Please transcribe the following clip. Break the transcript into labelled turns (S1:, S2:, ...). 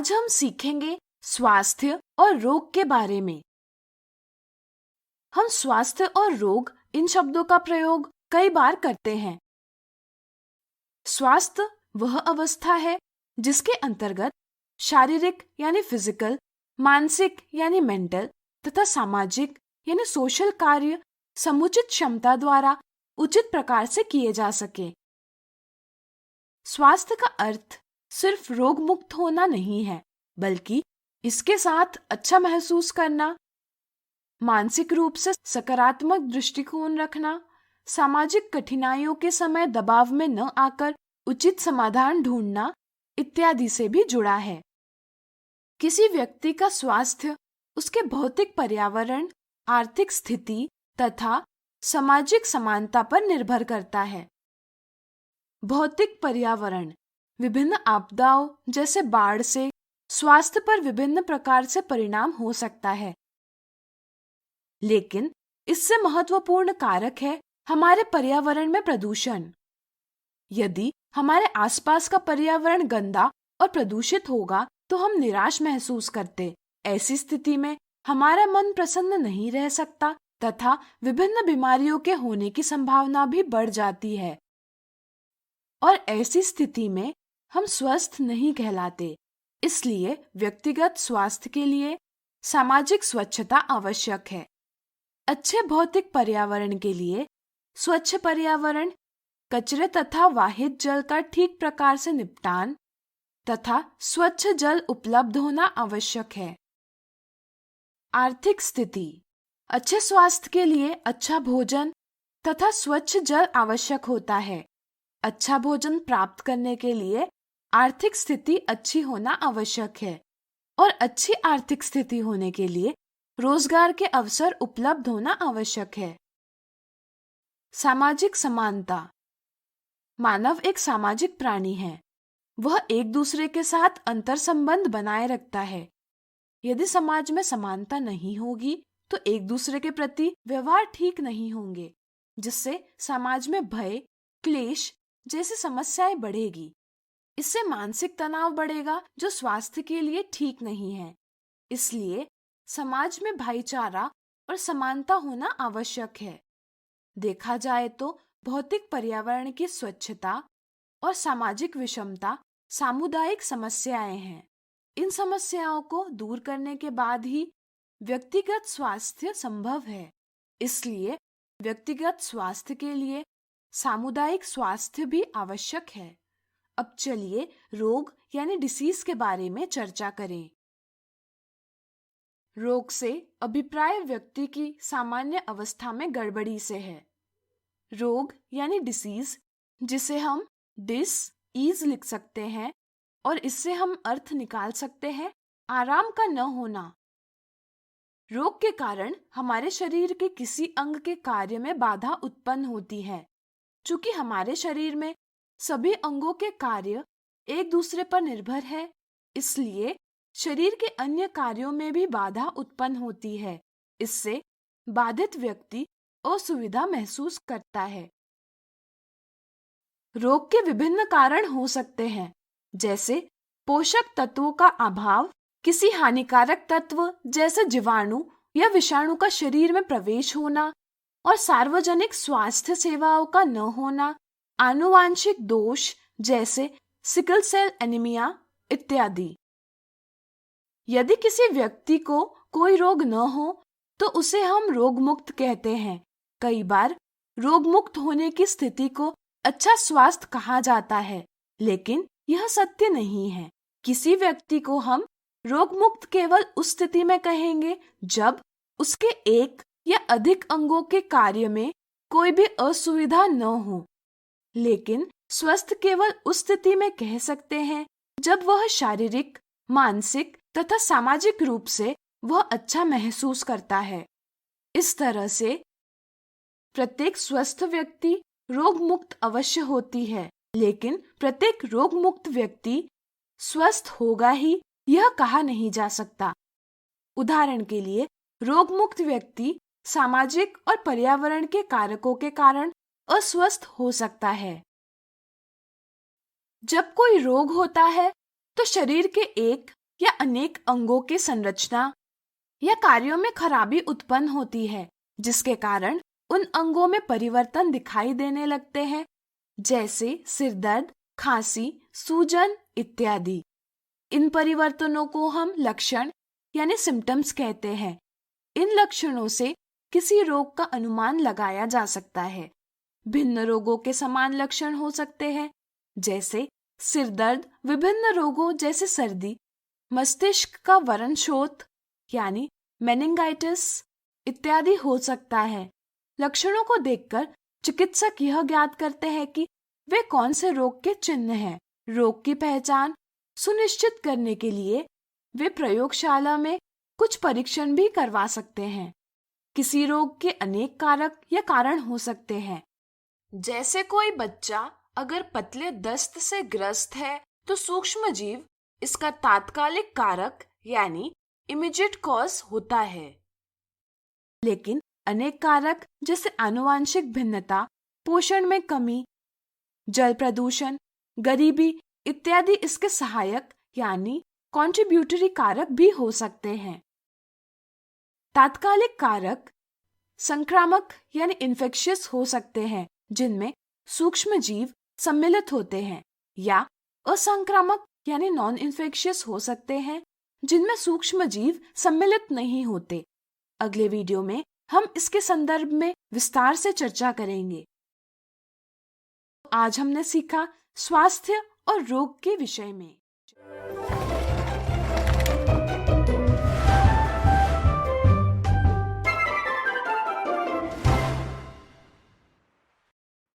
S1: आज हम सीखेंगे स्वास्थ्य और रोग के बारे में। हम स्वास्थ्य और रोग इन शब्दों का प्रयोग कई बार करते हैं। स्वास्थ्य वह अवस्था है जिसके अंतर्गत शारीरिक यानी फिजिकल, मानसिक यानी मेंटल तथा सामाजिक यानी सोशल कार्य समुचित क्षमता द्वारा उचित प्रकार से किए जा सके। स्वास्थ्य का अर्थ सिर्फ रोग मुक्त होना नहीं है, बल्कि इसके साथ अच्छा महसूस करना, मानसिक रूप से सकारात्मक दृष्टिकोण रखना, सामाजिक कठिनाइयों के समय दबाव में न आकर उचित समाधान ढूंढना इत्यादि से भी जुड़ा है। किसी व्यक्ति का स्वास्थ्य उसके भौतिक पर्यावरण, आर्थिक स्थिति तथा सामाजिक समानता पर निर्भर करता है। भौतिक पर्यावरण विभिन्न आपदाओं जैसे बाढ़ से स्वास्थ्य पर विभिन्न प्रकार से परिणाम हो सकता है, लेकिन इससे महत्वपूर्ण कारक है हमारे पर्यावरण में प्रदूषण। यदि हमारे आसपास का पर्यावरण गंदा और प्रदूषित होगा तो हम निराश महसूस करते। ऐसी स्थिति में हमारा मन प्रसन्न नहीं रह सकता तथा विभिन्न बीमारियों के होने की संभावना भी बढ़ जाती है, और ऐसी स्थिति में हम स्वस्थ नहीं कहलाते। इसलिए व्यक्तिगत स्वास्थ्य के लिए सामाजिक स्वच्छता आवश्यक है। अच्छे भौतिक पर्यावरण के लिए स्वच्छ पर्यावरण, कचरे तथा वाहित जल का ठीक प्रकार से निपटान तथा स्वच्छ जल उपलब्ध होना आवश्यक है। आर्थिक स्थिति। अच्छे स्वास्थ्य के लिए अच्छा भोजन तथा स्वच्छ जल आवश्यक होता है। अच्छा भोजन प्राप्त करने के लिए आर्थिक स्थिति अच्छी होना आवश्यक है, और अच्छी आर्थिक स्थिति होने के लिए रोजगार के अवसर उपलब्ध होना आवश्यक है। सामाजिक समानता। मानव एक सामाजिक प्राणी है। वह एक दूसरे के साथ अंतर संबंध बनाए रखता है। यदि समाज में समानता नहीं होगी तो एक दूसरे के प्रति व्यवहार ठीक नहीं होंगे, जिससे समाज में भय, क्लेश जैसी समस्याएं बढ़ेगी। इससे मानसिक तनाव बढ़ेगा, जो स्वास्थ्य के लिए ठीक नहीं है। इसलिए समाज में भाईचारा और समानता होना आवश्यक है। देखा जाए तो भौतिक पर्यावरण की स्वच्छता और सामाजिक विषमता सामुदायिक समस्याएं हैं। इन समस्याओं को दूर करने के बाद ही व्यक्तिगत स्वास्थ्य संभव है। इसलिए व्यक्तिगत स्वास्थ्य के लिए सामुदायिक स्वास्थ्य भी आवश्यक है। अब चलिए रोग यानी डिसीज के बारे में चर्चा करें। रोग से अभिप्राय व्यक्ति की सामान्य अवस्था में गड़बड़ी से है। रोग यानी डिसीज, जिसे हम डिस-ईज लिख सकते हैं, और इससे हम अर्थ निकाल सकते हैं आराम का न होना। रोग के कारण हमारे शरीर के किसी अंग के कार्य में बाधा उत्पन्न होती है। चूंकि हमारे शरीर में सभी अंगों के कार्य एक दूसरे पर निर्भर है, इसलिए शरीर के अन्य कार्यों में भी बाधा उत्पन्न होती है। इससे बाधित व्यक्ति असुविधा महसूस करता है। रोग के विभिन्न कारण हो सकते हैं, जैसे पोषक तत्वों का अभाव, किसी हानिकारक तत्व जैसे जीवाणु या विषाणु का शरीर में प्रवेश होना, और सार्वजनिक स्वास्थ्य सेवाओं का न होना, आनुवांशिक दोष जैसे सिकल सेल एनीमिया इत्यादि। यदि किसी व्यक्ति को कोई रोग न हो तो उसे हम रोग मुक्त कहते हैं। कई बार रोग मुक्त होने की स्थिति को अच्छा स्वास्थ्य कहा जाता है, लेकिन यह सत्य नहीं है। किसी व्यक्ति को हम रोग मुक्त केवल उस स्थिति में कहेंगे जब उसके एक या अधिक अंगों के कार्य में कोई भी असुविधा न हो। लेकिन स्वस्थ केवल उस स्थिति में कह सकते हैं जब वह शारीरिक, मानसिक तथा सामाजिक रूप से वह अच्छा महसूस करता है। इस तरह से प्रत्येक स्वस्थ व्यक्ति रोग मुक्त अवश्य होती है, लेकिन प्रत्येक रोग मुक्त व्यक्ति स्वस्थ होगा ही यह कहा नहीं जा सकता। उदाहरण के लिए, रोग मुक्त व्यक्ति सामाजिक और पर्यावरण के कारकों के कारण अस्वस्थ हो सकता है। जब कोई रोग होता है तो शरीर के एक या अनेक अंगों के संरचना या कार्यों में खराबी उत्पन्न होती है, जिसके कारण उन अंगों में परिवर्तन दिखाई देने लगते हैं, जैसे सिर दर्द, खांसी, सूजन इत्यादि। इन परिवर्तनों को हम लक्षण यानी सिम्टम्स कहते हैं। इन लक्षणों से किसी रोग का अनुमान लगाया जा सकता है। भिन्न रोगों के समान लक्षण हो सकते हैं, जैसे सिर दर्द विभिन्न रोगों जैसे सर्दी, मस्तिष्क का वरणशोथ यानी मेनिंगाइटिस इत्यादि हो सकता है। लक्षणों को देखकर चिकित्सक यह ज्ञात करते हैं कि वे कौन से रोग के चिन्ह हैं। रोग की पहचान सुनिश्चित करने के लिए वे प्रयोगशाला में कुछ परीक्षण भी करवा सकते हैं। किसी रोग के अनेक कारक या कारण हो सकते हैं। जैसे कोई बच्चा अगर पतले दस्त से ग्रस्त है तो सूक्ष्म जीव इसका तात्कालिक कारक यानी इमीडिएट कॉज होता है। लेकिन अनेक कारक जैसे आनुवांशिक भिन्नता, पोषण में कमी, जल प्रदूषण, गरीबी इत्यादि इसके सहायक यानी कॉन्ट्रिब्यूटरी कारक भी हो सकते हैं। तात्कालिक कारक संक्रामक यानी इन्फेक्शियस हो सकते हैं, जिनमें सूक्ष्म जीव सम्मिलित होते हैं, या असंक्रामक यानी नॉन इन्फेक्शियस हो सकते हैं, जिनमें सूक्ष्म जीव सम्मिलित नहीं होते। अगले वीडियो में हम इसके संदर्भ में विस्तार से चर्चा करेंगे। आज हमने सीखा स्वास्थ्य और रोग के विषय में।